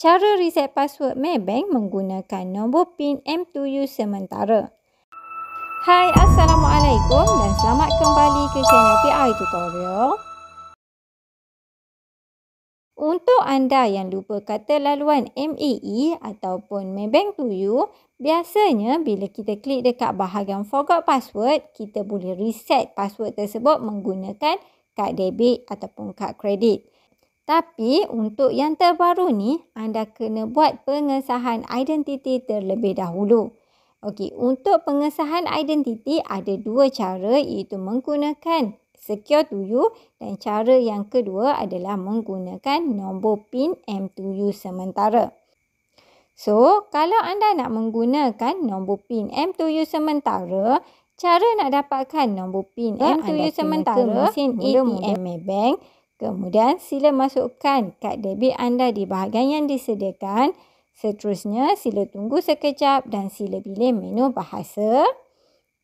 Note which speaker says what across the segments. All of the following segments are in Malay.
Speaker 1: Cara reset password Maybank menggunakan nombor PIN M2U sementara. Hai, Assalamualaikum dan selamat kembali ke channel PI Tutorial. Untuk anda yang lupa kata laluan MAE ataupun Maybank 2U, biasanya bila kita klik dekat bahagian Forgot Password, kita boleh reset password tersebut menggunakan kad debit ataupun kad kredit. Tapi untuk yang terbaru ni, anda kena buat pengesahan identiti terlebih dahulu. Okey, untuk pengesahan identiti ada dua cara, iaitu menggunakan Secure 2U dan cara yang kedua adalah menggunakan nombor PIN M2U sementara. So, kalau anda nak menggunakan nombor PIN M2U sementara, cara nak dapatkan nombor PIN M2U sementara mesin ATM Maybank. Kemudian sila masukkan kad debit anda di bahagian yang disediakan. Seterusnya sila tunggu sekejap dan sila pilih menu bahasa.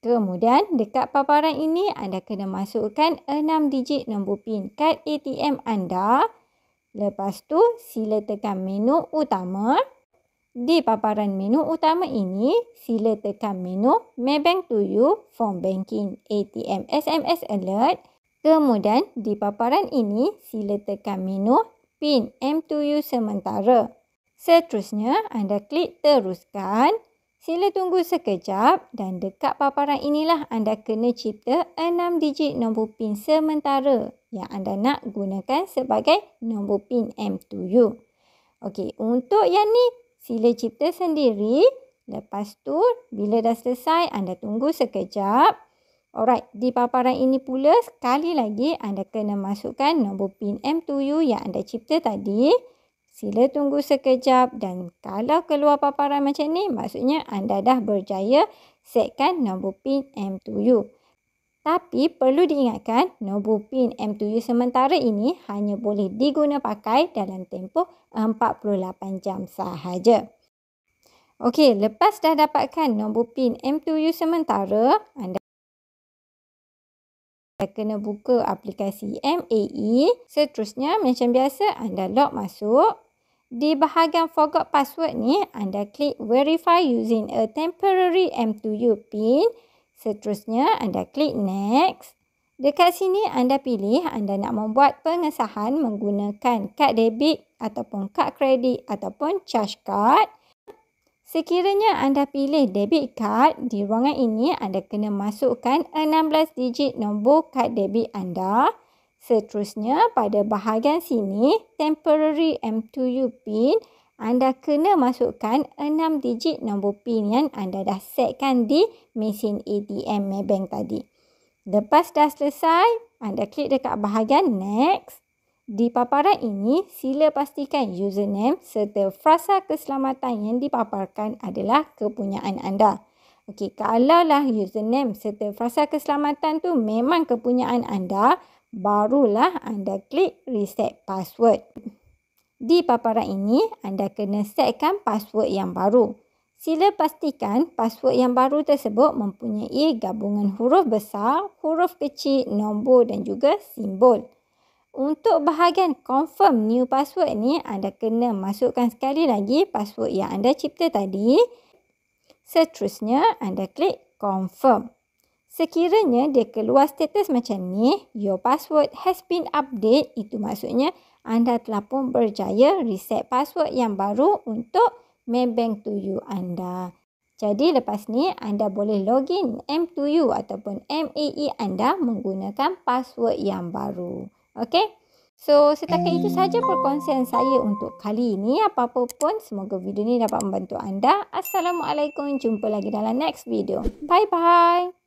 Speaker 1: Kemudian dekat paparan ini anda kena masukkan 6 digit nombor PIN kad ATM anda. Lepas tu sila tekan menu utama. Di paparan menu utama ini sila tekan menu Maybank 2U, Phone Banking, ATM, SMS Alert. Kemudian di paparan ini sila tekan menu PIN M2U sementara. Seterusnya anda klik teruskan. Sila tunggu sekejap dan dekat paparan inilah anda kena cipta 6 digit nombor PIN sementara yang anda nak gunakan sebagai nombor PIN M2U. Okey, untuk yang ni sila cipta sendiri. Lepas tu bila dah selesai anda tunggu sekejap. Alright, di paparan ini pula sekali lagi anda kena masukkan nombor PIN M2U yang anda cipta tadi. Sila tunggu sekejap dan kalau keluar paparan macam ni, maksudnya anda dah berjaya setkan nombor PIN M2U. Tapi perlu diingatkan, nombor PIN M2U sementara ini hanya boleh diguna pakai dalam tempoh 48 jam sahaja. Okey, lepas dah dapatkan nombor PIN M2U sementara, anda kena buka aplikasi MAE. Seterusnya macam biasa anda log masuk. Di bahagian Forgot Password ni anda klik Verify using a temporary M2U PIN. Seterusnya anda klik Next. Dekat sini anda pilih anda nak membuat pengesahan menggunakan kad debit ataupun kad kredit ataupun charge card. Sekiranya anda pilih debit card, di ruangan ini anda kena masukkan 16 digit nombor kad debit anda. Seterusnya pada bahagian sini, temporary M2U PIN, anda kena masukkan 6 digit nombor PIN yang anda dah setkan di mesin ATM Maybank tadi. Lepas dah selesai, anda klik dekat bahagian Next. Di paparan ini, sila pastikan username serta frasa keselamatan yang dipaparkan adalah kepunyaan anda. Okey, kalaulah username serta frasa keselamatan tu memang kepunyaan anda, barulah anda klik Reset Password. Di paparan ini, anda kena setkan password yang baru. Sila pastikan password yang baru tersebut mempunyai gabungan huruf besar, huruf kecil, nombor dan juga simbol. Untuk bahagian confirm new password ni, anda kena masukkan sekali lagi password yang anda cipta tadi. Seterusnya, anda klik confirm. Sekiranya dia keluar status macam ni, your password has been update, itu maksudnya anda telah pun berjaya reset password yang baru untuk Maybank 2U anda. Jadi lepas ni anda boleh login M2U ataupun MAE anda menggunakan password yang baru. Okey? So, setakat itu sahaja perkongsian saya untuk kali ini. Apa-apa pun, semoga video ni dapat membantu anda. Assalamualaikum. Jumpa lagi dalam next video. Bye-bye.